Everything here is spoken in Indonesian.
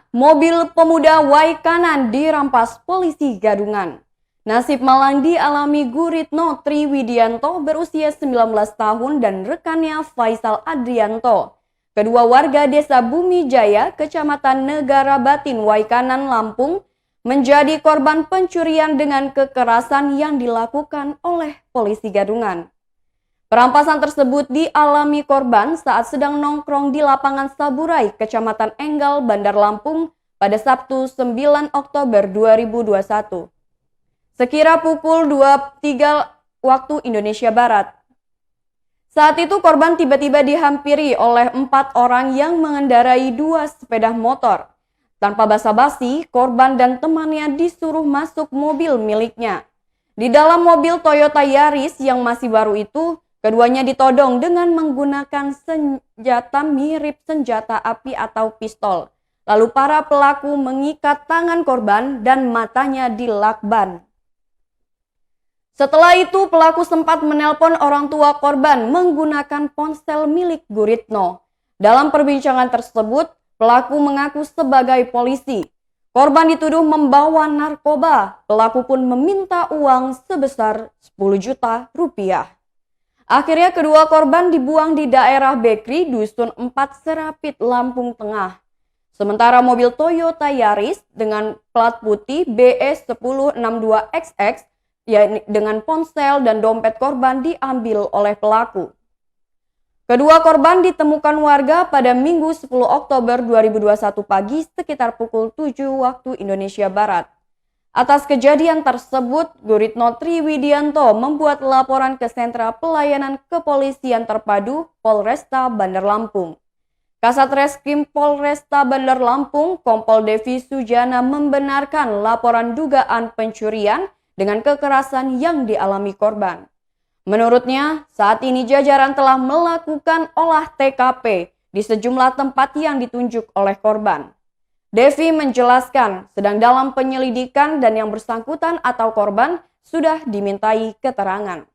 Mobil pemuda Waikanan dirampas polisi Gadungan. Nasib malang dialami Guritno Triwidianto berusia 19 tahun dan rekannya Faisal Adrianto. Kedua warga desa Bumi Jaya, Kecamatan Negara Batin, Waikanan, Lampung, menjadi korban pencurian dengan kekerasan yang dilakukan oleh polisi Gadungan. Perampasan tersebut dialami korban saat sedang nongkrong di lapangan Saburai, Kecamatan Enggal, Bandar Lampung pada Sabtu 9 Oktober 2021. Sekira pukul 23 waktu Indonesia Barat. Saat itu korban tiba-tiba dihampiri oleh 4 orang yang mengendarai 2 sepeda motor. Tanpa basa-basi, korban dan temannya disuruh masuk mobil miliknya. Di dalam mobil Toyota Yaris yang masih baru itu, keduanya ditodong dengan menggunakan senjata mirip senjata api atau pistol. Lalu para pelaku mengikat tangan korban dan matanya dilakban. Setelah itu pelaku sempat menelpon orang tua korban menggunakan ponsel milik Guritno. Dalam perbincangan tersebut, pelaku mengaku sebagai polisi. Korban dituduh membawa narkoba. Pelaku pun meminta uang sebesar 10 juta rupiah. Akhirnya kedua korban dibuang di daerah Bekri, Dusun 4 Serapit, Lampung Tengah. Sementara mobil Toyota Yaris dengan plat putih BE1062XX dengan ponsel dan dompet korban diambil oleh pelaku. Kedua korban ditemukan warga pada Minggu 10 Oktober 2021 pagi sekitar pukul 7 waktu Indonesia Barat. Atas kejadian tersebut, Guritno Triwidianto membuat laporan ke Sentra Pelayanan Kepolisian Terpadu Polresta Bandar Lampung. Kasat Reskrim Polresta Bandar Lampung, Kompol Devi Sujana membenarkan laporan dugaan pencurian dengan kekerasan yang dialami korban. Menurutnya, saat ini jajaran telah melakukan olah TKP di sejumlah tempat yang ditunjuk oleh korban. Devi menjelaskan sedang dalam penyelidikan dan yang bersangkutan atau korban sudah dimintai keterangan.